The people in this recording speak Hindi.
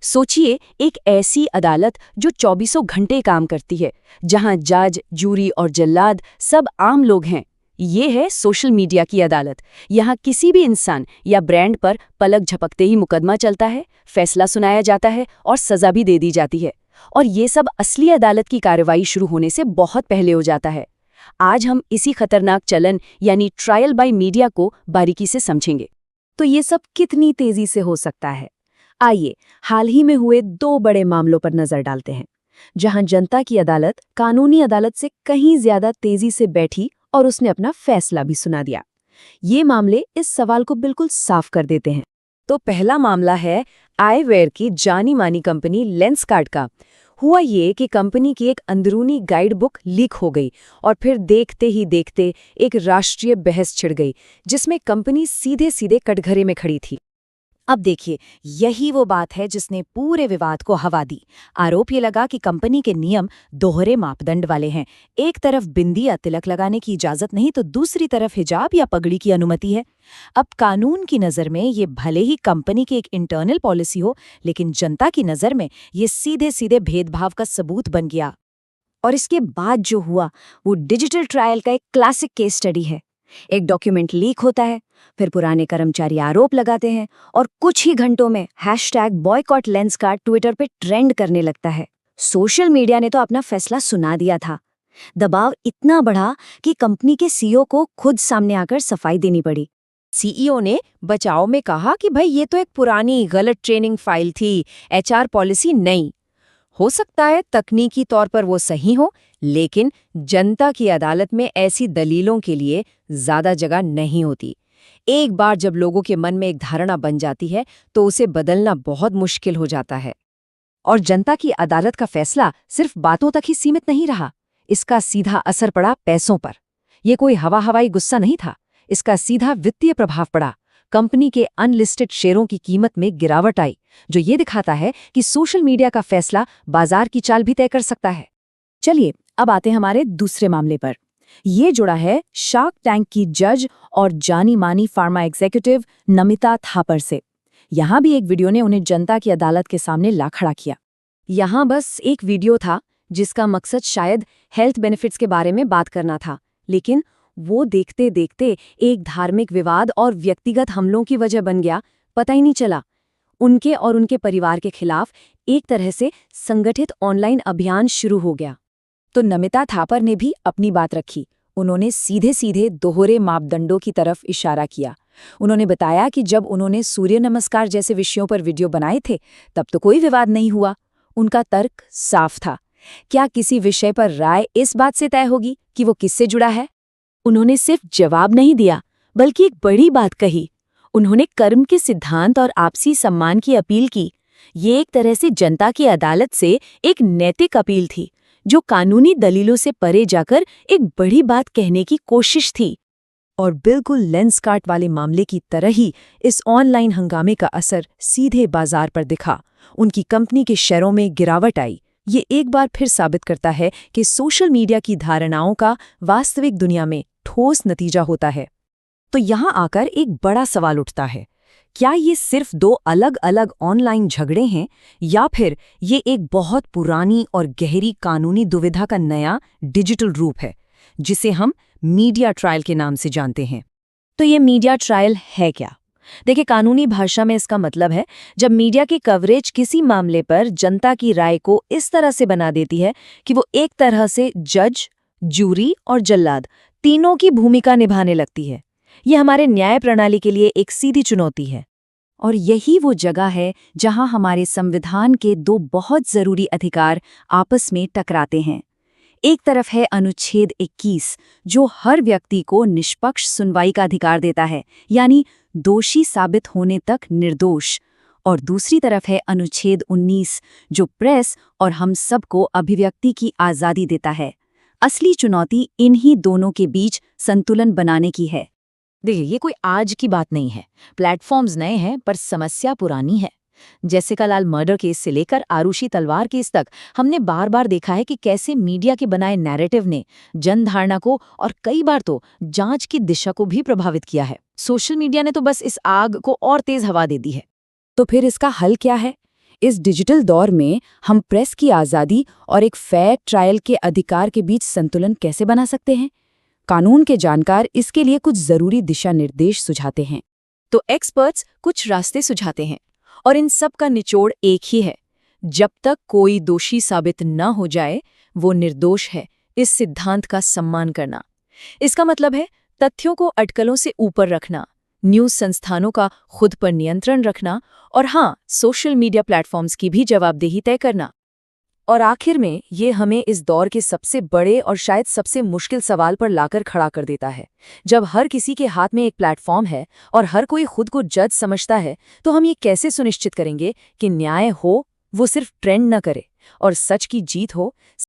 सोचिए, एक ऐसी अदालत जो चौबीसों घंटे काम करती है, जहां जज, जूरी और जल्लाद सब आम लोग हैं। ये है सोशल मीडिया की अदालत। यहाँ किसी भी इंसान या ब्रांड पर पलक झपकते ही मुकदमा चलता है, फैसला सुनाया जाता है और सजा भी दे दी जाती है। और ये सब असली अदालत की कार्रवाई शुरू होने से बहुत पहले हो जाता है। आज हम इसी खतरनाक चलन यानी ट्रायल बाय मीडिया को बारीकी से समझेंगे। तो ये सब कितनी तेजी से हो सकता है? आइए हाल ही में हुए दो बड़े मामलों पर नजर डालते हैं, जहां जनता की अदालत कानूनी अदालत से कहीं ज्यादा तेजी से बैठी और उसने अपना फैसला भी सुना दिया। ये मामले इस सवाल को बिल्कुल साफ कर देते हैं। तो पहला मामला है आईवेयर की जानी मानी कंपनी लेंसकार्ट का। हुआ ये कि कंपनी की एक अंदरूनी गाइड बुक लीक हो गई और फिर देखते ही देखते एक राष्ट्रीय बहस छिड़ गई, जिसमें कंपनी सीधे सीधे कटघरे में खड़ी थी। अब देखिए, यही वो बात है जिसने पूरे विवाद को हवा दी। आरोप ये लगा कि कंपनी के नियम दोहरे मापदंड वाले हैं। एक तरफ बिंदी या तिलक लगाने की इजाजत नहीं, तो दूसरी तरफ हिजाब या पगड़ी की अनुमति है। अब कानून की नज़र में ये भले ही कंपनी की एक इंटरनल पॉलिसी हो, लेकिन जनता की नज़र में ये सीधे सीधे भेदभाव का सबूत बन गया। और इसके बाद जो हुआ वो डिजिटल ट्रायल का एक क्लासिक केस स्टडी है। एक डॉक्यूमेंट लीक होता है, फिर पुराने कर्मचारी आरोप लगाते हैं और कुछ ही घंटों में #बॉयकॉट लेंसकार्ट ट्विटर पे ट्रेंड करने लगता है। सोशल मीडिया ने तो अपना फैसला सुना दिया था। दबाव इतना बढ़ा कि कंपनी के सीईओ को खुद सामने आकर सफाई देनी पड़ी। सीईओ ने बचाव में कहा कि भाई ये तो एक पुरानी गलत ट्रेनिंग फाइल थी, एचआर पॉलिसी नहीं। हो सकता है तकनीकी तौर पर वो सही हो, लेकिन जनता की अदालत में ऐसी दलीलों के लिए ज्यादा जगह नहीं होती। एक बार जब लोगों के मन में एक धारणा बन जाती है तो उसे बदलना बहुत मुश्किल हो जाता है। और जनता की अदालत का फैसला सिर्फ बातों तक ही सीमित नहीं रहा, इसका सीधा असर पड़ा पैसों पर। ये कोई हवाई गुस्सा नहीं था, इसका सीधा वित्तीय प्रभाव पड़ा। कंपनी के अनलिस्टेड शेयरों की कीमत में गिरावट आई, जो ये दिखाता है कि सोशल मीडिया का फैसला बाजार की चाल भी तय कर सकता है। चलिए अब आते हैं हमारे दूसरे मामले पर। ये जुड़ा है शार्क टैंक की जज और जानी मानी फार्मा एग्जीक्यूटिव नमिता थापर से। यहाँ भी एक वीडियो ने उन्हें जनता की अदालत के सामने ला खड़ा किया। यहाँ बस एक वीडियो था जिसका मकसद शायद हेल्थ बेनिफिट्स के बारे में बात करना था, लेकिन वो देखते देखते एक धार्मिक विवाद और व्यक्तिगत हमलों की वजह बन गया। पता ही नहीं चला। उनके और उनके परिवार के खिलाफ एक तरह से संगठित ऑनलाइन अभियान शुरू हो गया। तो नमिता थापर ने भी अपनी बात रखी। उन्होंने सीधे सीधे दोहरे मापदंडों की तरफ इशारा किया। उन्होंने बताया कि जब उन्होंने सूर्य नमस्कार जैसे विषयों पर वीडियो बनाए थे, तब तो कोई विवाद नहीं हुआ। उनका तर्क साफ था। क्या किसी विषय पर राय इस बात से तय होगी कि वो किससे जुड़ा है? उन्होंने सिर्फ जवाब नहीं दिया, बल्कि एक बड़ी बात कही। उन्होंने कर्म के सिद्धांत और आपसी सम्मान की अपील की। ये एक तरह से जनता की अदालत से एक नैतिक अपील थी, जो कानूनी दलीलों से परे जाकर एक बड़ी बात कहने की कोशिश थी। और बिल्कुल लेंसकार्ट वाले मामले की तरह ही इस ऑनलाइन हंगामे का असर सीधे बाजार पर दिखा। उनकी कंपनी के शेयरों में गिरावट आई। ये एक बार फिर साबित करता है कि सोशल मीडिया की धारणाओं का वास्तविक दुनिया में ठोस नतीजा होता है। तो यहाँ आकर एक बड़ा सवाल उठता है, क्या ये सिर्फ दो अलग अलग ऑनलाइन झगड़े हैं, या फिर ये एक बहुत पुरानी और गहरी कानूनी दुविधा का नया डिजिटल रूप है, जिसे हम मीडिया ट्रायल के नाम से जानते हैं? तो ये मीडिया ट्रायल है क्या? देखिए, कानूनी भाषा में इसका मतलब है जब मीडिया की कवरेज किसी मामले पर जनता की राय को इस तरह से बना देती है कि वो एक तरह से जज, जूरी और जल्लाद तीनों की भूमिका निभाने लगती है। ये हमारे न्याय प्रणाली के लिए एक सीधी चुनौती है। और यही वो जगह है जहां हमारे संविधान के दो बहुत जरूरी अधिकार आपस में टकराते हैं। एक तरफ है अनुच्छेद 21, जो हर व्यक्ति को निष्पक्ष सुनवाई का अधिकार देता है, यानी दोषी साबित होने तक निर्दोष। और दूसरी तरफ है अनुच्छेद 19, जो प्रेस और हम सबको अभिव्यक्ति की आज़ादी देता है। असली चुनौती इन्हीं दोनों के बीच संतुलन बनाने की है। देखिए, ये कोई आज की बात नहीं है। प्लेटफॉर्म्स नए हैं, पर समस्या पुरानी है। जेसिका लाल मर्डर केस से लेकर आरुषि तलवार केस तक हमने बार बार देखा है कि कैसे मीडिया के बनाए नैरेटिव ने जनधारणा को और कई बार तो जांच की दिशा को भी प्रभावित किया है। सोशल मीडिया ने तो बस इस आग को और तेज हवा दे दी है। तो फिर इसका हल क्या है? इस डिजिटल दौर में हम प्रेस की आज़ादी और एक फेयर ट्रायल के अधिकार के बीच संतुलन कैसे बना सकते हैं? कानून के जानकार इसके लिए कुछ ज़रूरी दिशा निर्देश सुझाते हैं। तो एक्सपर्ट्स कुछ रास्ते सुझाते हैं और इन सब का निचोड़ एक ही है। जब तक कोई दोषी साबित न हो जाए, वो निर्दोष है, इस सिद्धांत का सम्मान करना। इसका मतलब है तथ्यों को अटकलों से ऊपर रखना, न्यूज़ संस्थानों का खुद पर नियंत्रण रखना और हाँ, सोशल मीडिया प्लेटफॉर्म्स की भी जवाबदेही तय करना। और आखिर में ये हमें इस दौर के सबसे बड़े और शायद सबसे मुश्किल सवाल पर लाकर खड़ा कर देता है। जब हर किसी के हाथ में एक प्लेटफॉर्म है और हर कोई खुद को जज समझता है, तो हम ये कैसे सुनिश्चित करेंगे कि न्याय हो, वो सिर्फ ट्रेंड न करे, और सच की जीत हो,